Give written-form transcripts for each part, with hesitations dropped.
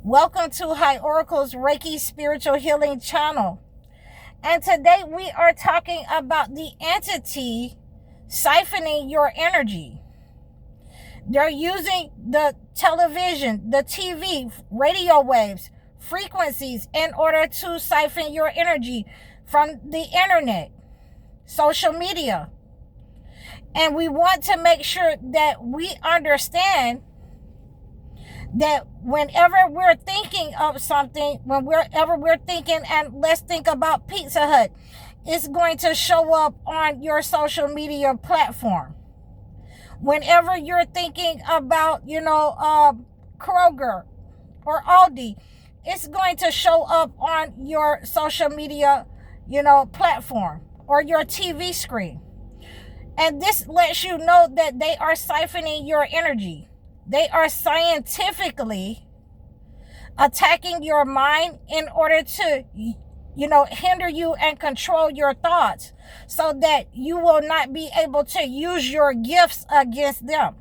Welcome to High Oracle's Reiki Spiritual Healing Channel. And today we are talking about the entity siphoning your energy. They're using the television, the TV, radio waves, frequencies in order to siphon your energy from the internet, social media. And we want to make sure that we understand that whenever we're thinking of something, whenever we're thinking, and let's think about Pizza Hut, it's going to show up on your social media platform. Whenever you're thinking about, Kroger or Aldi, it's going to show up on your social media, platform or your TV screen. And this lets you know that they are siphoning your energy. They are scientifically attacking your mind in order to, hinder you and control your thoughts so that you will not be able to use your gifts against them.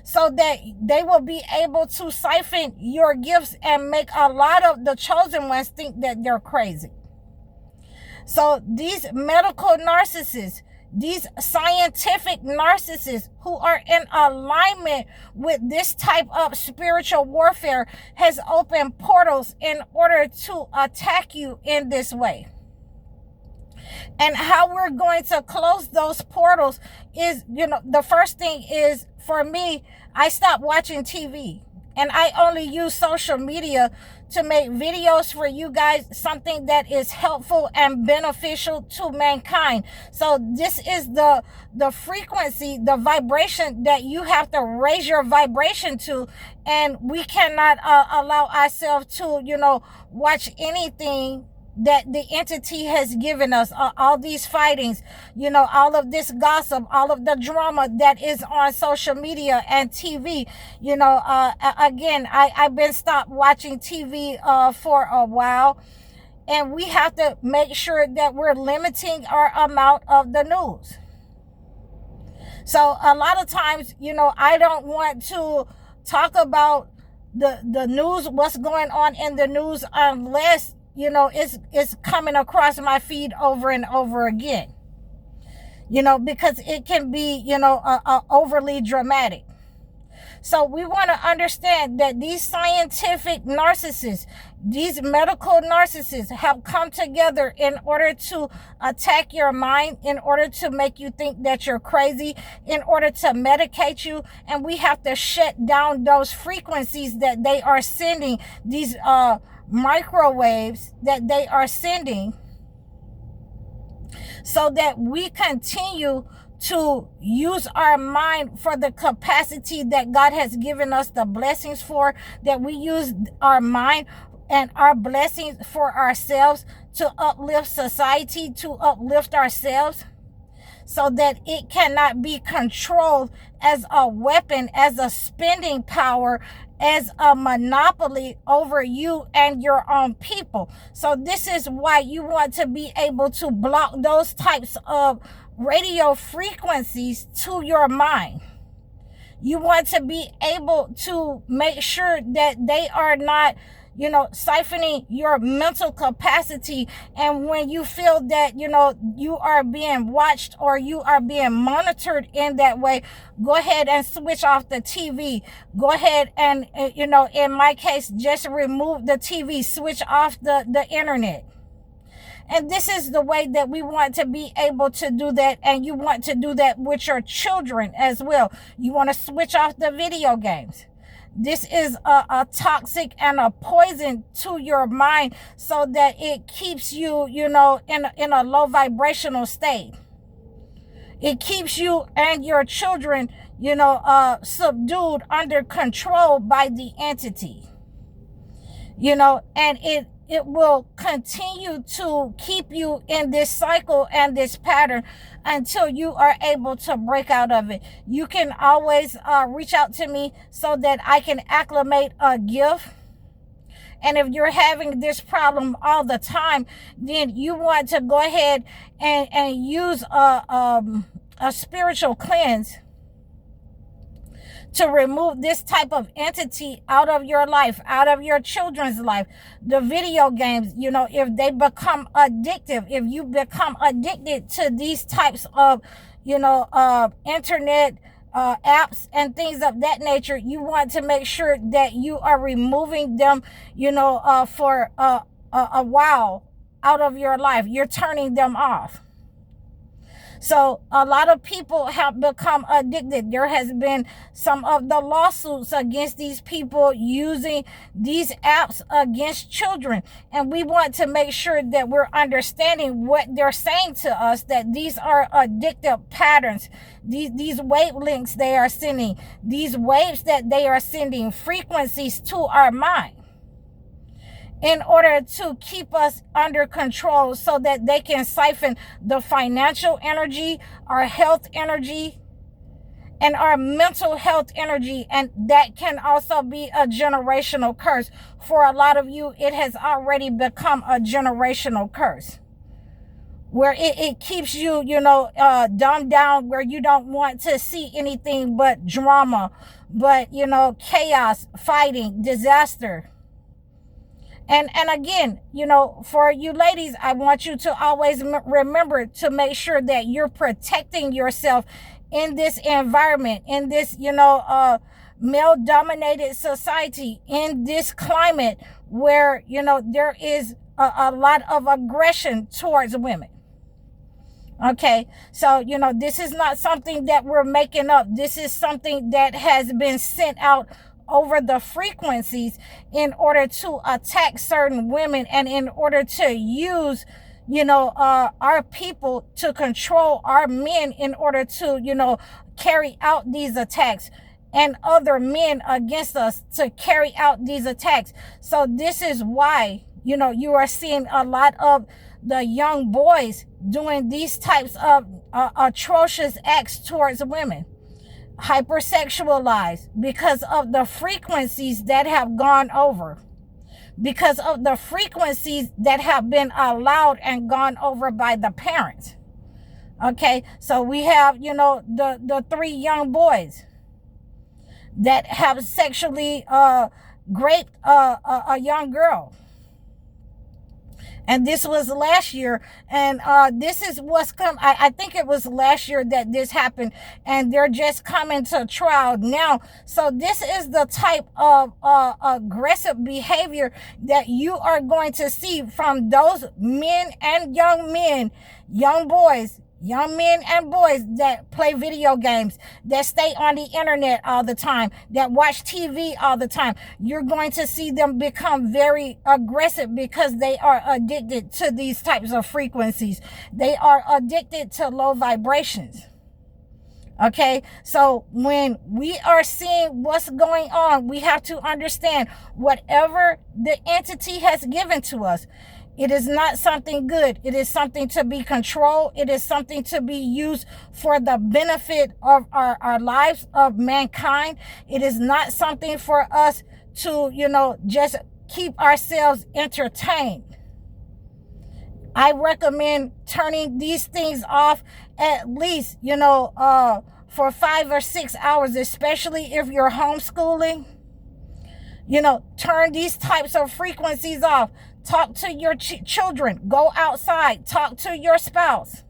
So that they will be able to siphon your gifts and make a lot of the chosen ones think that they're crazy. So these medical narcissists, these scientific narcissists who are in alignment with this type of spiritual warfare has opened portals in order to attack you in this way. And how we're going to close those portals is, the first thing is, for me, I stopped watching TV and I only use social media to make videos for you guys, something that is helpful and beneficial to mankind. So this is the frequency, the vibration that you have to raise your vibration to, and we cannot allow ourselves to, watch anything that the entity has given us, all these fightings, all of this gossip, all of the drama that is on social media and TV. Again, I've been stopped watching TV for a while, and we have to make sure that we're limiting our amount of the news. So a lot of times, I don't want to talk about the news, what's going on in the news, unless it's coming across my feed over and over again, because it can be, overly dramatic. So we want to understand that these scientific narcissists, these medical narcissists have come together in order to attack your mind, in order to make you think that you're crazy, in order to medicate you. And we have to shut down those frequencies that they are sending, these microwaves that they are sending, so that we continue to use our mind for the capacity that God has given us the blessings for, that we use our mind and our blessings for ourselves to uplift society, to uplift ourselves, so that it cannot be controlled as a weapon, as a spending power, as a monopoly over you and your own people. So this is why you want to be able to block those types of radio frequencies to your mind. You want to be able to make sure that they are not, siphoning your mental capacity. And when you feel that, you are being watched or you are being monitored in that way, go ahead and switch off the TV. Go ahead and, in my case, just remove the TV, switch off the internet. And this is the way that we want to be able to do that. And you want to do that with your children as well. You want to switch off the video games. This is a toxic and a poison to your mind, so that it keeps you, in a low vibrational state. It keeps you and your children, subdued, under control by the entity. And it will continue to keep you in this cycle and this pattern until you are able to break out of it. You can always reach out to me so that I can acclimate a gift. And if you're having this problem all the time, then you want to go ahead and use a spiritual cleanse to remove this type of entity out of your life, out of your children's life. The video games, if they become addictive, if you become addicted to these types of, internet apps and things of that nature, you want to make sure that you are removing them, for a while out of your life. You're turning them off. So a lot of people have become addicted. There has been some of the lawsuits against these people using these apps against children. And we want to make sure that we're understanding what they're saying to us, that these are addictive patterns. These wavelengths they are sending, these waves that they are sending, frequencies to our mind, in order to keep us under control so that they can siphon the financial energy, our health energy, and our mental health energy. And that can also be a generational curse. For a lot of you, it has already become a generational curse, where it keeps you, dumbed down, where you don't want to see anything but drama, but, chaos, fighting, disaster. And again, for you ladies, I want you to always remember to make sure that you're protecting yourself in this environment, in this, male-dominated society, in this climate where, there is a lot of aggression towards women. Okay, so, this is not something that we're making up. This is something that has been sent out over the frequencies in order to attack certain women, and in order to use, our people to control our men, in order to, carry out these attacks, and other men against us to carry out these attacks. So this is why, you are seeing a lot of the young boys doing these types of atrocious acts towards women. Hypersexualized, because of the frequencies that have gone over, because of the frequencies that have been allowed and gone over by the parents. Okay, so we have, the 3 young boys that have sexually raped a young girl. And this was last year. And this is what's come. I think it was last year that this happened. And they're just coming to trial now. So this is the type of aggressive behavior that you are going to see from those men, young boys, young men and boys that play video games, that stay on the internet all the time, that watch TV all the time. You're going to see them become very aggressive because they are addicted to these types of frequencies. They are addicted to low vibrations. Okay, so when we are seeing what's going on, we have to understand whatever the entity has given to us, it is not something good. It is something to be controlled. It is something to be used for the benefit of our lives, of mankind. It is not something for us to, just keep ourselves entertained. I recommend turning these things off at least, for 5 or 6 hours, especially if you're homeschooling. Turn these types of frequencies off. Talk to your children. Go outside. Talk to your spouse.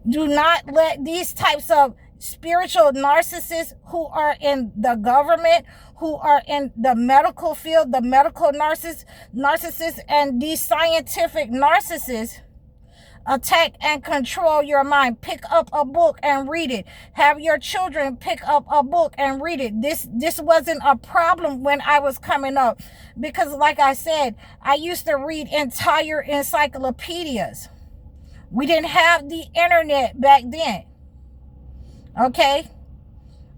Do not let these types of spiritual narcissists who are in the government, who are in the medical field, the medical narcissists, and these scientific narcissists attack and control your mind. Pick up a book and read it. Have your children pick up a book and read it. This wasn't a problem when I was coming up, because like I said, I used to read entire encyclopedias. We didn't have the internet back then. Okay?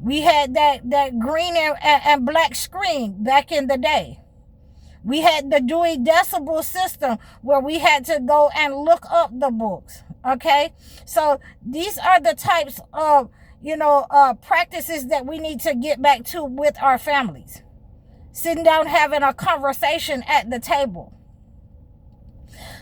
We had that green and black screen back in the day. We had the Dewey Decimal System where we had to go and look up the books. Okay? So these are the types of, practices that we need to get back to with our families. Sitting down, having a conversation at the table,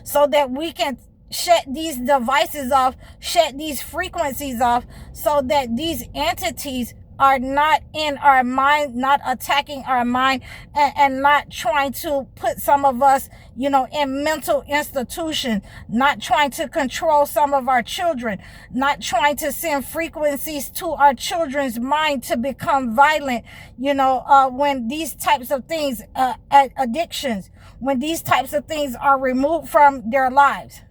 so that we can shut these devices off, shut these frequencies off, so that these entities are not in our mind, not attacking our mind, and not trying to put some of us, in mental institutions, not trying to control some of our children, not trying to send frequencies to our children's mind to become violent, when these types of things, addictions, when these types of things are removed from their lives.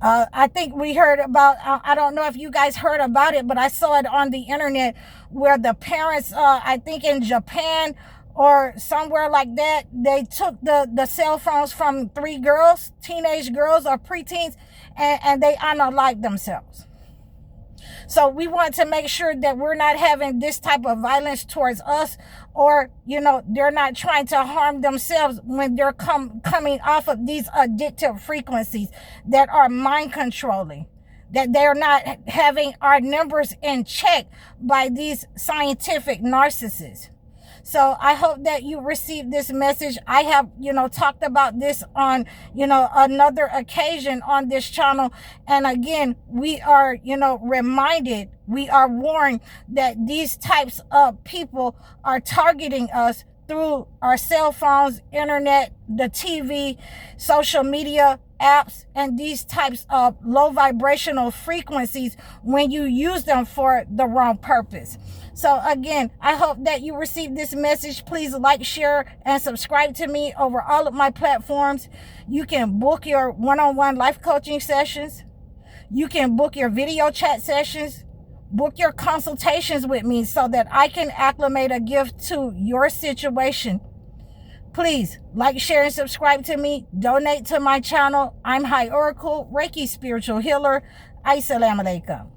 I think we heard about, I don't know if you guys heard about it, but I saw it on the internet where the parents, I think in Japan or somewhere like that, they took the cell phones from 3 girls, teenage girls or preteens, and they unalived themselves. So we want to make sure that we're not having this type of violence towards us, or, they're not trying to harm themselves when they're coming off of these addictive frequencies that are mind controlling, that they're not having our numbers in check by these scientific narcissists. So I hope that you received this message. I have, talked about this on, another occasion on this channel. And again, we are, reminded, we are warned that these types of people are targeting us through our cell phones, internet, the TV, social media apps, and these types of low vibrational frequencies when you use them for the wrong purpose. So again, I hope that you received this message. Please like, share, and subscribe to me over all of my platforms. You can book your one-on-one life coaching sessions. You can book your video chat sessions. Book your consultations with me so that I can acclimate a gift to your situation. Please like, share, and subscribe to me. Donate to my channel. I'm High Oracle, Reiki Spiritual Healer. Assalamu alaikum.